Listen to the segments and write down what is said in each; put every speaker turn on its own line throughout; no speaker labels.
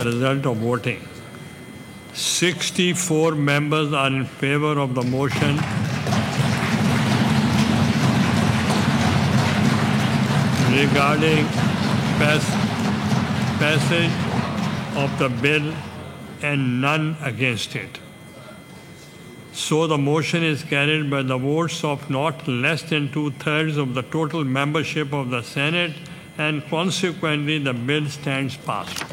Result of voting. 64 members are in favor of the motion. Regarding passage of the bill and none against it. So the motion is carried by the votes of not less than 2/3 of the total membership of the Senate, and consequently the bill stands passed.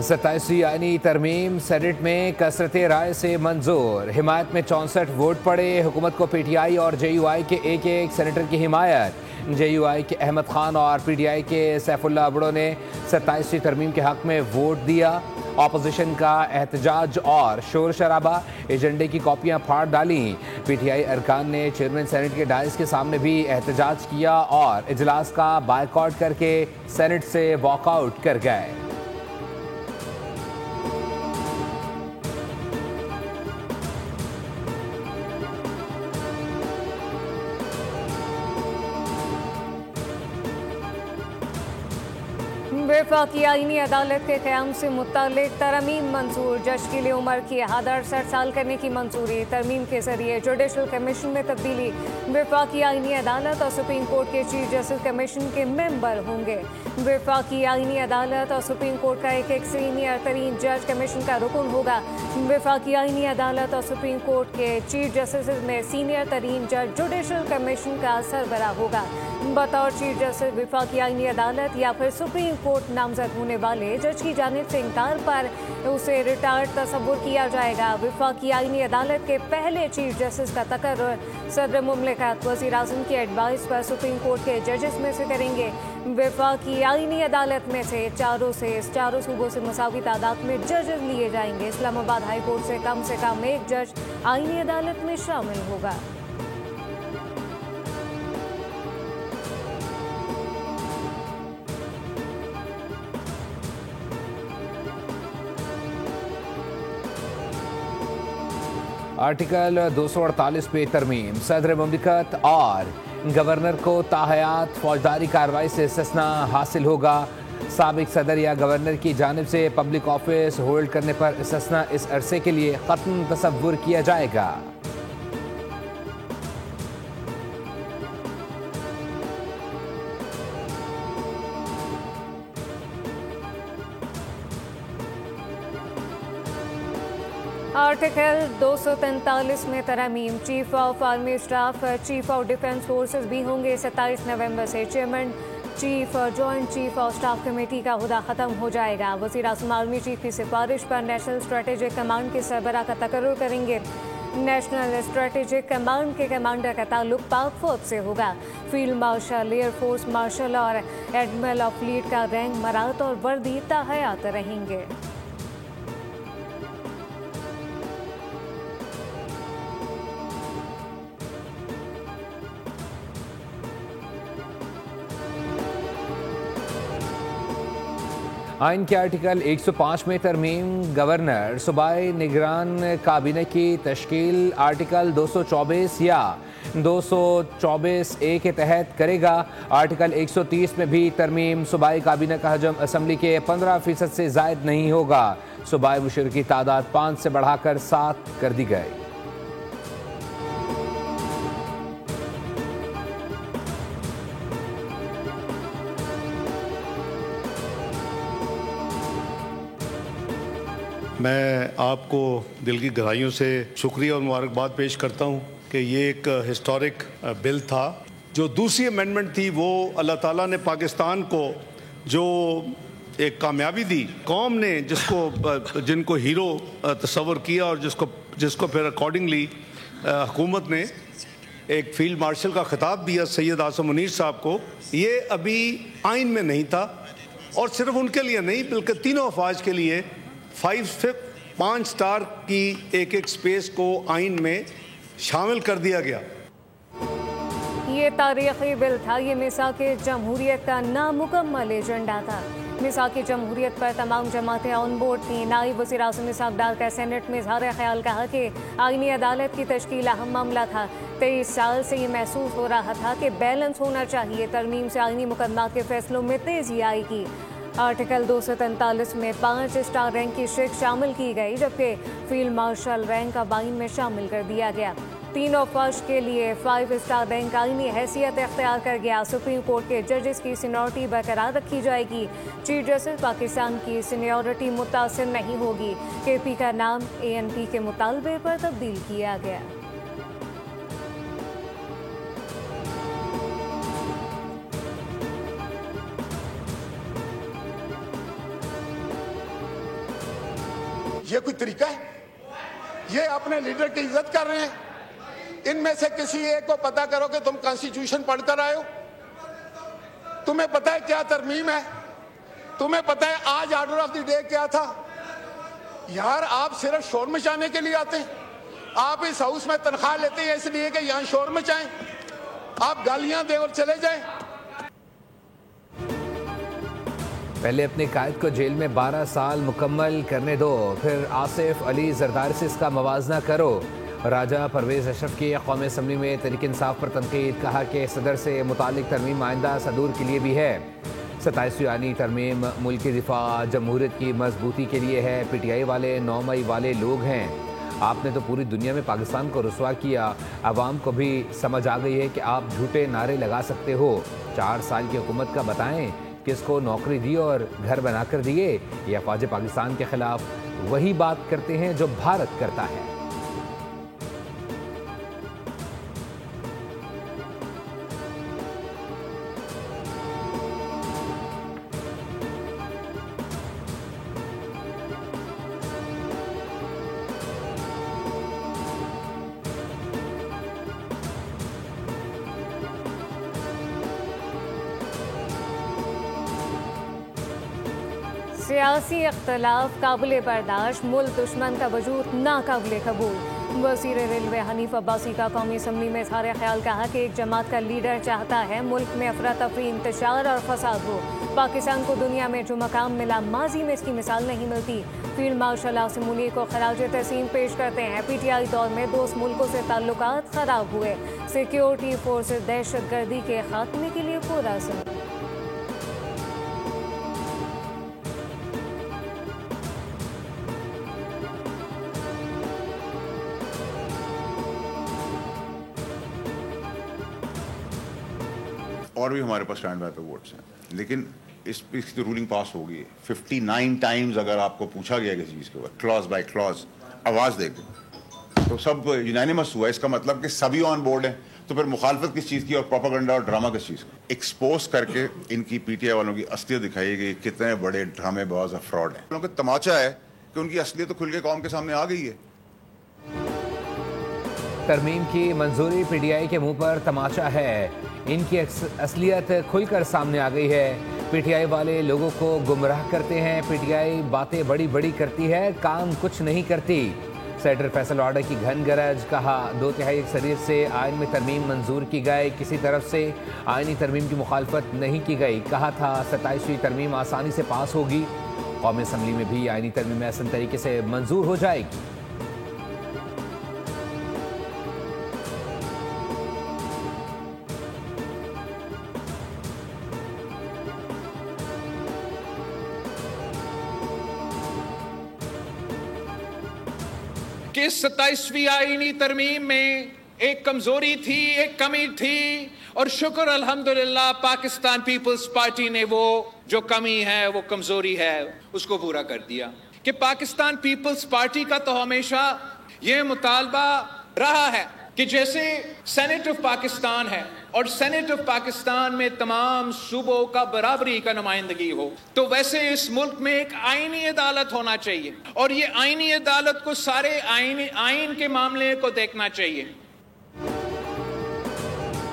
27वीं आईनी तरमीम senate में कसरत राय से मंजूर। हिमायत में 64 vote पड़े। हुकूमत को पीटीआई और जेयूआई के एक सेनेटर की हिमायत। जेयूआई के अहमद खान और पीटीआई के सैफुल्लाह अबड़ो ने 27वीं तरमीम के हक में वोट दिया। ऑपोजिशन का एहतजाज और शोर शराबा, एजेंडे की कॉपियां फाड़ डाली। पीटीआई अरकान ने चेयरमैन सेनेट के डाइस के सामने भी एहतजाज किया और इजलास का बायकॉट करके सेनेट से वॉकआउट कर गए।
वफाकी आईनी अदालत के क़याम से मुतालिक तरमीम मंजूर। जज के लिए उम्र की हद 68 साल करने की मंजूरी। तरमीम के जरिए जुडिशल कमीशन में तब्दीली। वफाकी आईनी अदालत और सुप्रीम कोर्ट के चीफ जस्टिस कमीशन के मेंबर होंगे। वफाकी आईनी अदालत और सुप्रीम कोर्ट का एक सीनियर तरीन जज कमीशन का रुकन होगा। वफाकी आईनी अदालत और सुप्रीम कोर्ट के चीफ जस्टिस में सीनियर तरीन जज जुडिशल कमीशन का सरबराह होगा। बतौर चीफ जस्टिस वफाकी आईनी अदालत या फिर सुप्रीम कोर्ट नामजद होने वाले जज की जानिब से इंकार पर उसे रिटायर्ड तस्वुर किया जाएगा। वफाकी आईनी अदालत के पहले चीफ जस्टिस का तकर्रुर सदर मुमलिकत वज़ीर आज़म की एडवाइस पर सुप्रीम कोर्ट के जजेस में से करेंगे। वफाकी आईनी अदालत में से चारों सूबों से मसावी तादाद में जजेस लिए जाएंगे। इस्लामाबाद हाई कोर्ट से कम एक जज आईनी अदालत में शामिल होगा।
आर्टिकल 248 पे तरमीम। सदर मुमलिकत और गवर्नर को ताहयात फौजदारी कार्रवाई से इस्तिस्ना हासिल होगा। साबिक सदर या गवर्नर की जानिब से पब्लिक ऑफिस होल्ड करने पर इस्तिस्ना इस अरसे के लिए खत्म तस्वुर किया जाएगा।
आर्टिकल 243 में तरमीम। Chief of army staff, chief of defence forces भी होंगे। 27 नवंबर से chairman joint chief of staff committee का हुदा ख़त्म हो जाएगा। वज़ीर आज़म आर्मी चीफ की सिफारिश पर नेशनल स्ट्रेटेजिक कमांड के सरबराह का तकर्रुर करेंगे। नेशनल स्ट्रेटेजिक कमांड के कमांडर का ताल्लुक पाक फौज से होगा। फील्ड मार्शल, एयरफोर्स मार्शल और एडमिरल ऑफ फ्लीट का रैंक, मरात और वर्दी ताहयात रहेंगे।
आइन के आर्टिकल 105 में तरमीम। गवर्नर सूबाई निगरान काबीने की तश्कील आर्टिकल 224 या 224A के तहत करेगा। आर्टिकल 130 में भी तरमीम। सूबाई काबीने का हजम असम्बली के 15% से जायद नहीं होगा। सूबाई मुशीर की तादाद 5 से बढ़ाकर 7 कर दी गई।
मैं आपको दिल की गहराइयों से शुक्रिया और मुबारकबाद पेश करता हूँ कि ये एक हिस्टोरिक बिल था। जो दूसरी अमेंडमेंट थी वो अल्लाह ताला ने पाकिस्तान को जो एक कामयाबी दी, कौम ने जिनको हीरो तस्वर किया और जिसको फिर अकॉर्डिंगली हुकूमत ने एक फील्ड मार्शल का खिताब दिया सैयद आसिम मुनीर साहब को, ये अभी आइन में नहीं था। और सिर्फ उनके लिए नहीं बल्कि तीनों अफवाज के लिए 5 स्टार की एक स्पेस को आइन में शामिल कर दिया गया।
ये तारीखी बिल था। ये मिसाक जमहूरियत का नामुकम्मल एजेंडा था। मिसाक़ जमहूरियत पर तमाम जमातें ऑन बोर्ड थीं। नायब वज़ीर-ए-आज़म इसहाक़ डार का सेनेट में इज़हार ख़याल कहा कि आईनी अदालत की तश्कील अहम मामला था। 23 साल से ये महसूस हो रहा था कि बैलेंस होना चाहिए। तरमीम से आईनी मुकदमात के फैसलों में तेज़ी आएगी। आर्टिकल 243 में 5 स्टार रैंक की शिक शामिल की गई, जबकि फील्ड मार्शल रैंक अब आइन में शामिल कर दिया गया। 3 अफवाज के लिए 5 स्टार रैंक आईनी हैसियत इख्तियार कर गया। सुप्रीम कोर्ट के जजेस की सीनियरिटी बरकरार रखी जाएगी। चीफ जस्टिस पाकिस्तान की सीनियरिटी मुतासिर नहीं होगी। KP का नाम ANP के मुतालबे पर तब्दील किया गया।
ये कोई तरीका है? ये अपने लीडर की इज्जत कर रहे हैं। इनमें से किसी एक को पता करो कि तुम कॉन्स्टिट्यूशन पढ़कर आए हो, तुम्हें पता है क्या तरमीम है, तुम्हें पता है आज ऑर्डर ऑफ द डे क्या था। यार आप सिर्फ शोर मचाने के लिए आते हैं। आप इस हाउस में तनख्वाह लेते हैं इसलिए कि यहाँ शोर मचाएं, आप गालियां दे और चले जाएं।
पहले अपने कायद को जेल में 12 साल मुकम्मल करने दो, फिर आसिफ अली जरदारी से इसका मवाजना करो। राजा परवेज़ अशरफ की कौमी असम्बली में तहरीक इंसाफ पर तनकीद, कहा कि सदर से मुतालिक तरमीम आइंदा सदूर के लिए भी है। 27वीं आईनी तरमीम मुल्क की दिफा जमहूरियत की मजबूती के लिए है। PTI वाले 9 मई वाले लोग हैं। आपने तो पूरी दुनिया में पाकिस्तान को रुसवा किया। अवाम को भी समझ आ गई है कि आप झूठे नारे लगा सकते हो। 4 साल की हुकूमत का बताएं, किसको नौकरी दी और घर बनाकर दिए। ये अफवाज पाकिस्तान के खिलाफ वही बात करते हैं जो भारत करता है।
सियासी अख्तलाफ काबिल बर्दाश्त, मुल्क दुश्मन का वजूद नाकाबिल कबूल। वज़ीर रेलवे हनीफ अब्बासी का कौमी असम्बली में इज़हार ख्याल, कहा कि एक जमात का लीडर चाहता है मुल्क में अफरा तफरी, इंतशार और फसाद हो। पाकिस्तान को दुनिया में जो मकाम मिला, माजी में इसकी मिसाल नहीं मिलती। फील्ड मार्शल आसिम मुनीर को खराज तहसीन पेश करते हैं। PTI दौर में दोस्त मुल्कों से ताल्लुकात खराब हुए। सिक्योरिटी फोर्सेज दहशत गर्दी के खात्मे के लिए पूरा असर।
और भी हमारे पास स्टैंड बाय पे वोट्स हैं, लेकिन इसकी तो रूलिंग पास होगी। 59 टाइम्स अगर आपको पूछा गया किसी चीज़ के ऊपर क्लॉज बाय क्लॉज आवाज़ देकर, तो सब यूनानिमस हुआ। इसका मतलब कि सभी ऑन बोर्ड हैं। तो फिर मुखालफत किस चीज़ की और प्रोपेगेंडा और ड्रामा किस चीज़ का? एक्सपोज करके इनकी PTI वालों की असलियत दिखाई गई, कितने बड़े ड्रामेबाज और फ्रॉड हैं। उनका तमाचा है कि उनकी असलियत तो खुल के कौम के सामने आ गई है।
तरमीम की मंजूरी PTI के मुंह पर तमाचा है। इनकी असलियत खुलकर सामने आ गई है। PTI वाले लोगों को गुमराह करते हैं। PTI बातें बड़ी बड़ी करती है, काम कुछ नहीं करती। सेनेटर फैसल ऑर्डर की घन गरज, कहा 2/3 अक्सरियत से आइन में तरमीम मंजूर की गई, किसी तरफ से आइनी तरमीम की मुखालफत नहीं की गई। कहा था 27वीं तरमीम आसानी से पास होगी। कौमी असम्बली में भी आइनी तरमीम आसान तरीके से मंजूर हो जाएगी।
कि 27वीं आईनी तरमीम में एक कमजोरी थी, एक कमी थी, और शुक्र अल्हम्दुलिल्लाह पाकिस्तान पीपल्स पार्टी ने वो जो कमी है, वो कमजोरी है, उसको पूरा कर दिया। कि पाकिस्तान पीपल्स पार्टी का तो हमेशा ये मुतालबा रहा है कि जैसे सेनेट ऑफ पाकिस्तान है और सेनेट ऑफ पाकिस्तान में तमाम सूबों का बराबरी का नुमाइंदगी हो, तो वैसे इस मुल्क में एक आईनी अदालत होना चाहिए और ये आईनी अदालत को सारे आइन के मामले को देखना चाहिए।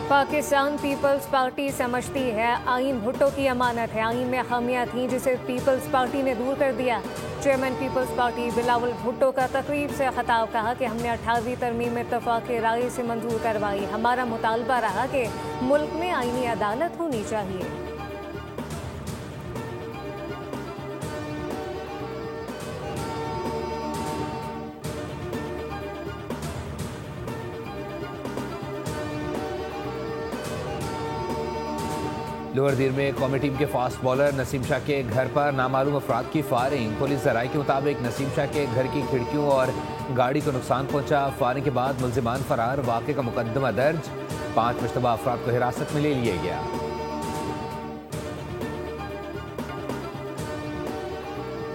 पाकिस्तान पीपल्स पार्टी समझती है आइन भुट्टो की अमानत है। आइन में खामियां थीं जिसे पीपल्स पार्टी ने दूर कर दिया। चेयरमैन पीपल्स पार्टी बिलावल भुट्टो का तकरीब से खिताब, कहा कि हमने 18वीं तरमीम इत्तफाक़ राय से मंजूर करवाई। हमारा मुतालबा रहा कि मुल्क में आइनी अदालत होनी चाहिए।
लोअर दीर में कौमी टीम के फास्ट बॉलर नसीम शाह के घर पर नामालूम अफराद की फायरिंग। पुलिस ज़राए के मुताबिक नसीम शाह के घर की खिड़कियों और गाड़ी को नुकसान पहुंचा। फायरिंग के बाद मुल्जिमान फरार। वाक़े का मुकदमा दर्ज। 5 मुश्तबा अफराद को हिरासत में ले लिया गया।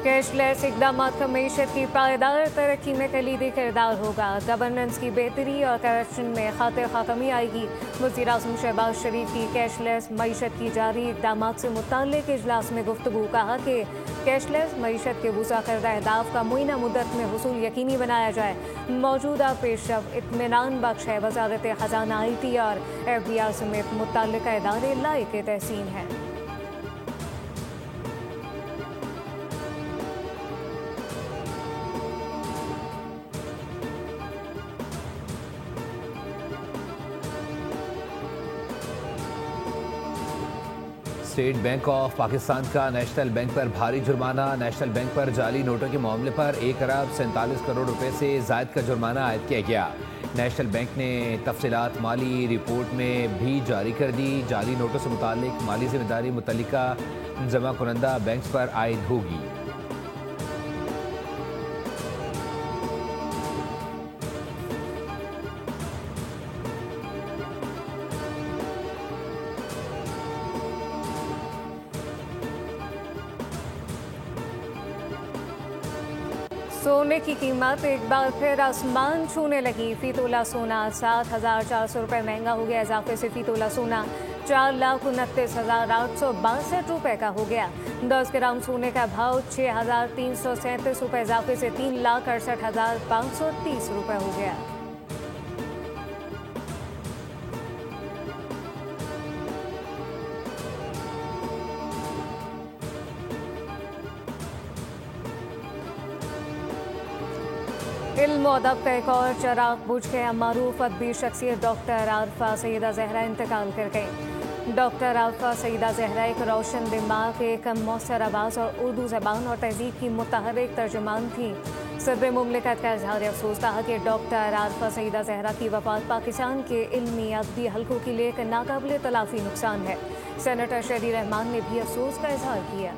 कैशलेस इकदाम का मीशत की पायदार तरक्की में कलीदी किरदार होगा। गवर्नेंस की बेहतरी और करप्शन में खातिर कमी आएगी। वज़ीर आज़म शहबाज शरीफ की कैशलेस मीशत की जारी इकदाम से मुताल्लिक़ इजलास में गुफ्तगू। कहा कि कैशलेस मीशत के वज़ा करदा अहदाफ का मुइना मुद्दत में हुसूल यकीनी बनाया जाए। मौजूदा पेशरफ इत्मीनान बख्श है। वज़ारत ख़जाना IT और FBR समेत मुतल्लिक़ा इदारे लायक तहसीन हैं।
स्टेट बैंक ऑफ पाकिस्तान का नेशनल बैंक पर भारी जुर्माना। नेशनल बैंक पर जाली नोटों के मामले पर 1 अरब 47 करोड़ रुपए से ज़ायद का जुर्माना आयद किया गया। नेशनल बैंक ने तफसीलात माली रिपोर्ट में भी जारी कर दी। जाली नोटों से मुतालिक माली जिम्मेदारी मुतल्लिका जमा कुनंदा बैंक पर आयद होगी।
सोने की कीमत एक बार फिर आसमान छूने लगी। फी तोला सोना 7,400 रुपये महंगा हो गया। इजाफे से फी तोला सोना 4,29,862 रुपये का हो गया। 10 ग्राम सोने का भाव 6,337 रुपये इजाफे से 3,68,530 रुपये हो गया। इल्म और अदब का एक और चराग बुझ गया। मारूफ अदबी शख्सियत डॉक्टर आरफा सईदा ज़हरा इंतकाल कर गई। डॉक्टर आरफा सईदा ज़हरा एक रोशन दिमाग, एक मौसर आवाज़ और उर्दू ज़बान और तहज़ीब की मुतहर्रिक तर्जुमान थी। सदर मुमलिकत का इज़हार अफसोस था कि डॉक्टर आरफा सईदा ज़हरा की वफ़ात पाकिस्तान के इल्मी अदबी हल्कों के लिए एक नाकाबिल तलाफ़ी नुकसान है। सेनेटर शहरी रहमान ने भी अफसोस का इज़हार किया।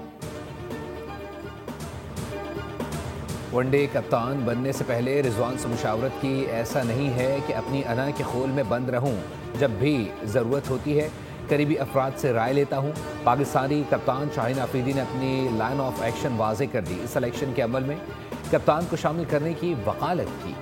वनडे कप्तान बनने से पहले रिजवान से मुशावरत की। ऐसा नहीं है कि अपनी अना के खोल में बंद रहूं। जब भी ज़रूरत होती है करीबी अफराद से राय लेता हूं। पाकिस्तानी कप्तान शाहीन आफरीदी ने अपनी लाइन ऑफ एक्शन वाज़े कर दी। इस सिलेक्शन के अमल में कप्तान को शामिल करने की वकालत की।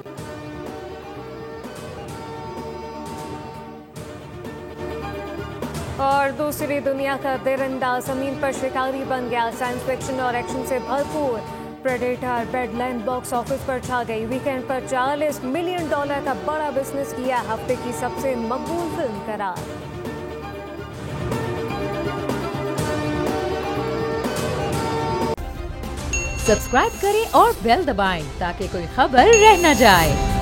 और दूसरी दुनिया का तिरंदा ज़मीन पर शिकारी बन गया। साइंस फिक्शन और एक्शन से भरपूर प्रेडेटर बेडलैंड बॉक्स ऑफिस पर छा गई। वीकेंड पर $40 मिलियन का बड़ा बिजनेस किया। हफ्ते की सबसे मकबूल फिल्म करार।
सब्सक्राइब करें और बेल दबाएं ताकि कोई खबर रह न जाए।